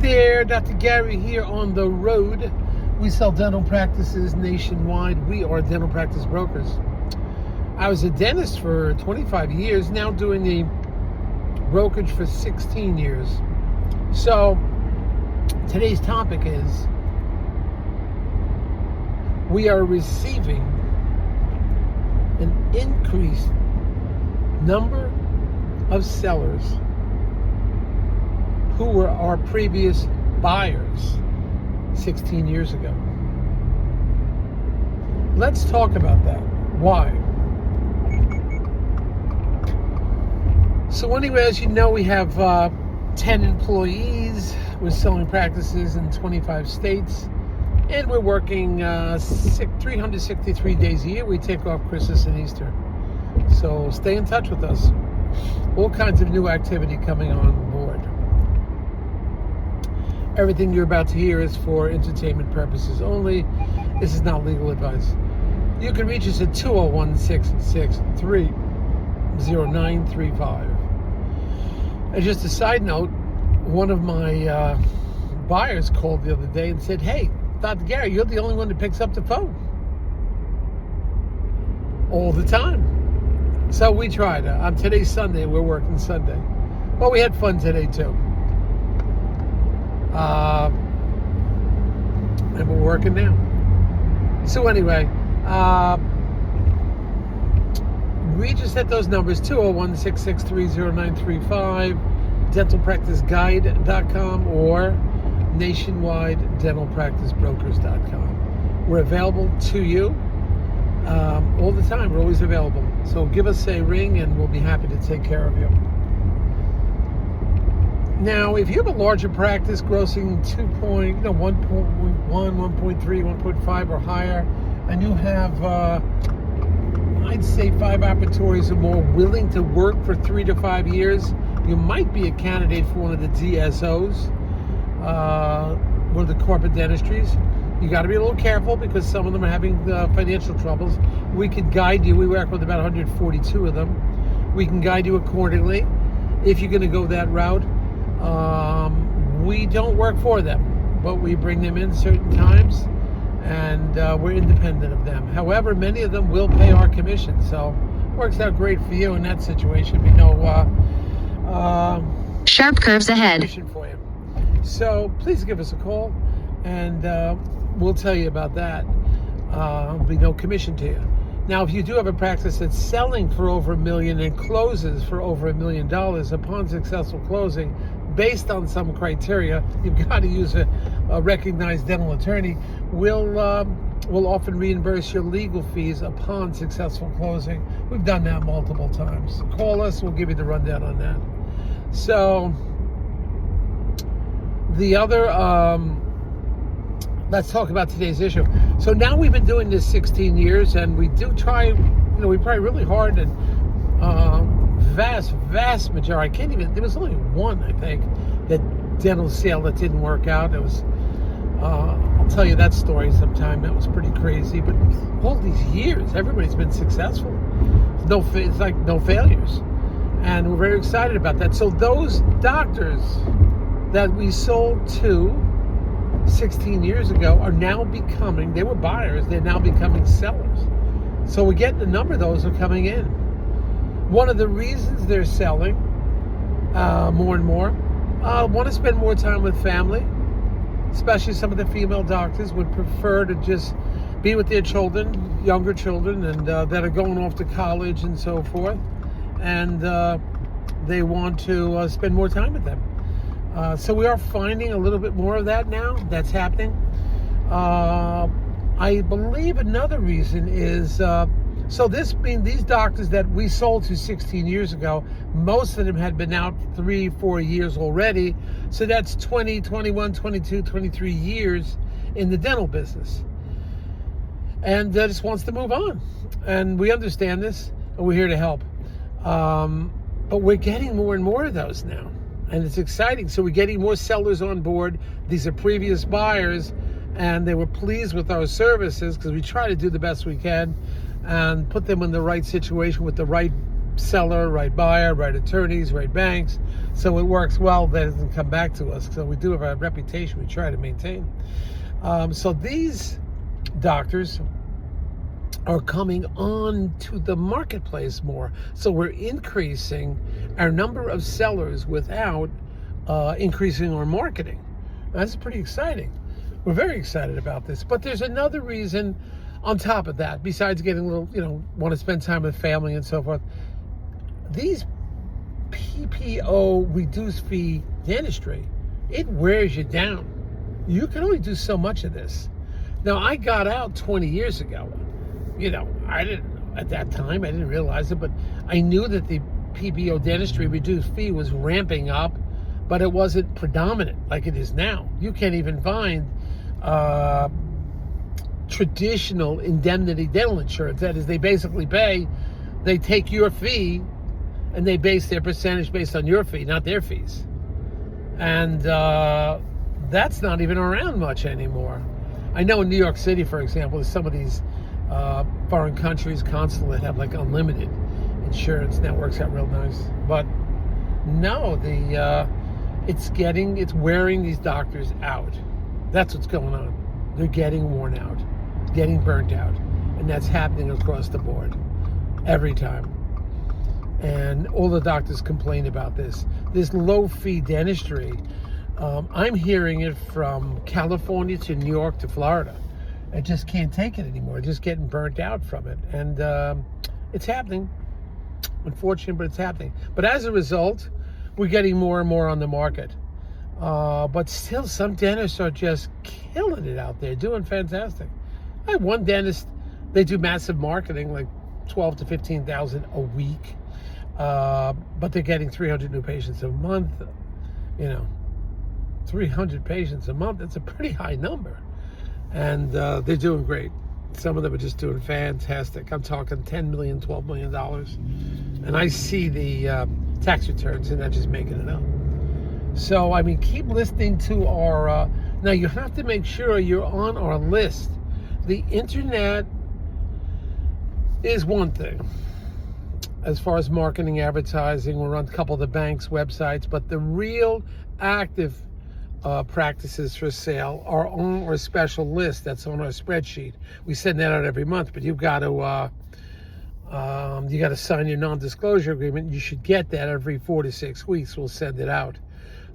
there, Dr. Gary here on the road. We sell dental practices nationwide. We are dental practice brokers. I was a dentist for 25 years, now doing the brokerage for 16 years. So today's topic is we are receiving an increased number of sellers who were our previous buyers 16 years ago. Let's talk about that. Why? So anyway, as you know, we have 10 employees. We're selling practices in 25 states. And we're working 363 days a year. We take off Christmas and Easter. So stay in touch with us. All kinds of new activity coming on board. Everything you're about to hear is for entertainment purposes only. This is not legal advice. You can reach us at 201-663-0935. And just a side note, one of my buyers called the other day and said, "Hey, Dr. Gary, you're the only one that picks up the phone all the time." So we tried. Today's Sunday. We're working Sunday. Well, we had fun today too. And we're working now. So anyway, reach us at those numbers, 201-663-0935, dentalpracticeguide.com, or nationwidedentalpracticebrokers.com. We're available to you all the time. We're always available. So give us a ring and we'll be happy to take care of you. Now, if you have a larger practice grossing 1.3, 1.5 or higher, and you have, I'd say 5 operatories or more willing to work for 3 to 5 years, you might be a candidate for one of the DSOs, one of the corporate dentistries. You got to be a little careful because some of them are having financial troubles. We could guide you. We work with about 142 of them. We can guide you accordingly if you're going to go that route. We don't work for them, but we bring them in certain times, and we're independent of them. However, many of them will pay our commission, so it works out great for you in that situation. We know sharp curves ahead for you. So please give us a call, and we'll tell you about that. There'll be no commission to you. Now, if you do have a practice that's selling for over $1 million and closes for over $1 million upon successful closing, based on some criteria, you've got to use a recognized dental attorney. We'll often reimburse your legal fees upon successful closing. We've done that multiple times. Call us, we'll give you the rundown on that. So the other, let's talk about today's issue. So now we've been doing this 16 years, and we do try, we try really hard, and vast majority, there was only one, I think, that dental sale that didn't work out. It was, I'll tell you that story sometime. That was pretty crazy, but all these years, everybody's been successful. It's like no failures. And we're very excited about that. So those doctors that we sold to 16 years ago are now becoming, they were buyers, they're now becoming sellers. So we're getting a number of those are coming in. One of the reasons they're selling more and more, want to spend more time with family, especially some of the female doctors would prefer to just be with their children, younger children, and that are going off to college and so forth, and they want to spend more time with them. So we are finding a little bit more of that now. That's happening. I believe another reason is, so this means these doctors that we sold to 16 years ago, most of them had been out 3-4 years already. So that's 20, 21, 22, 23 years in the dental business. And just wants to move on. And we understand this, and we're here to help. But we're getting more and more of those now. And it's exciting. So we're getting more sellers on board. These are previous buyers, and they were pleased with our services because we try to do the best we can and put them in the right situation with the right seller, right buyer, right attorneys, right banks. So it works well. That doesn't come back to us. So we do have a reputation we try to maintain. So these doctors are coming on to the marketplace more. So we're increasing our number of sellers without increasing our marketing. That's pretty exciting. We're very excited about this. But there's another reason on top of that, besides getting a little, want to spend time with family and so forth. These PPO reduced fee dentistry, it wears you down. You can only do so much of this. Now, I got out 20 years ago. I didn't, at that time, I didn't realize it, but I knew that the PPO dentistry reduced fee was ramping up, but it wasn't predominant like it is now. You can't even find traditional indemnity dental insurance. That is, they basically they take your fee and they base their percentage based on your fee, not their fees. And that's not even around much anymore. I know in New York City, for example, there's some of these foreign countries, consulate, have like unlimited insurance, and that works out real nice. But no, it's wearing these doctors out. That's what's going on. They're getting worn out, getting burnt out, and that's happening across the board every time. And all the doctors complain about this low fee dentistry. I'm hearing it from California to New York to Florida. I just can't take it anymore. Just getting burnt out from it. And it's happening. Unfortunate, but it's happening. But as a result, we're getting more and more on the market. But still, some dentists are just killing it out there, doing fantastic. I have one dentist, they do massive marketing, like 12 to 15,000 a week. But they're getting 300 new patients a month. 300 patients a month, that's a pretty high number. And they're doing great. Some of them are just doing fantastic. I'm talking $10 million, $12 million. And I see the tax returns, and they're just making it up. So, keep listening to our... now, you have to make sure you're on our list. The internet is one thing. As far as marketing, advertising, we're on a couple of the bank's websites, but the real active practices for sale are on our special list that's on our spreadsheet. We send that out every month, but you've got to sign your non-disclosure agreement. You should get that every 4 to 6 weeks. We'll send it out.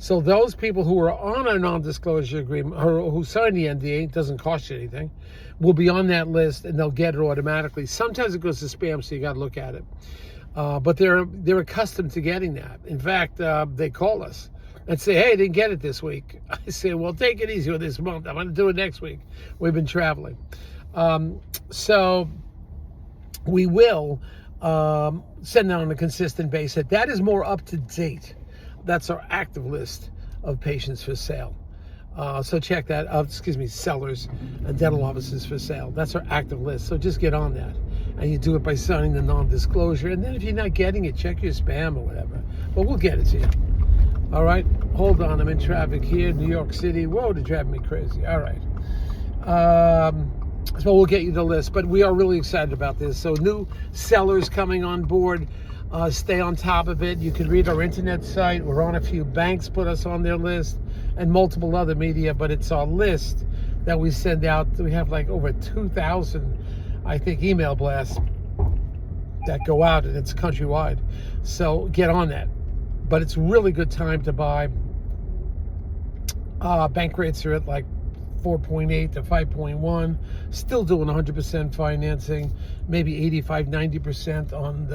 So those people who are on our non-disclosure agreement, or who sign the NDA, it doesn't cost you anything, will be on that list, and they'll get it automatically. Sometimes it goes to spam, so you got to look at it. But they're accustomed to getting that. In fact, they call us and say, hey, I didn't get it this week. I say, well, take it easy with this month. I'm going to do it next week. We've been traveling. So we will send that on a consistent basis. That is more up to date. That's our active list of patients for sale. So check that out. Sellers and dental offices for sale. That's our active list. So just get on that. And you do it by signing the non-disclosure. And then if you're not getting it, check your spam or whatever. But we'll get it to you. All right? Hold on. I'm in traffic here, New York City. Whoa, they're driving me crazy. All right. So we'll get you the list. But we are really excited about this. So new sellers coming on board. Stay on top of it. You can read our internet site. We're on a few banks, put us on their list, and multiple other media. But it's our list that we send out. We have like over 2,000, I think, email blasts that go out, and it's countrywide. So get on that. But it's really good time to buy. Bank rates are at like 4.8 to 5.1. Still doing 100% financing, maybe 85, 90% on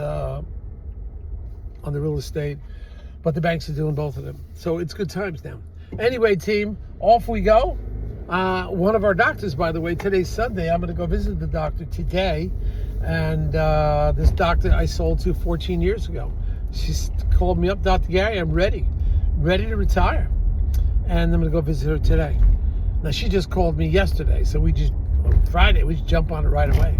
the real estate. But the banks are doing both of them. So it's good times now. Anyway, team, off we go. One of our doctors, by the way, today's Sunday. I'm going to go visit the doctor today. And this doctor I sold to 14 years ago. She's called me up, Dr. Gary, I'm ready to retire. And I'm going to go visit her today. Now, she just called me yesterday. So on Friday, we just jump on it right away.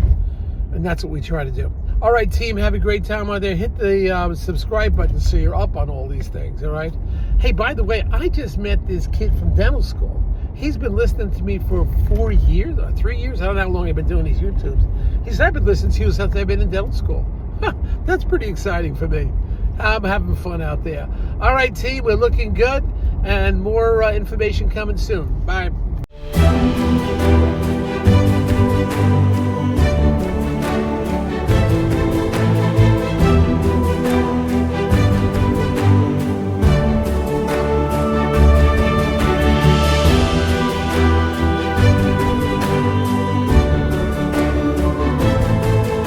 And that's what we try to do. All right, team, have a great time out there. Hit the subscribe button so you're up on all these things, all right? Hey, by the way, I just met this kid from dental school. He's been listening to me for 4 years or 3 years. I don't know how long I've been doing these YouTubes. He said, I've been listening to you since I've been in dental school. That's pretty exciting for me. I'm having fun out there. All right, T, we're looking good, and more information coming soon. Bye.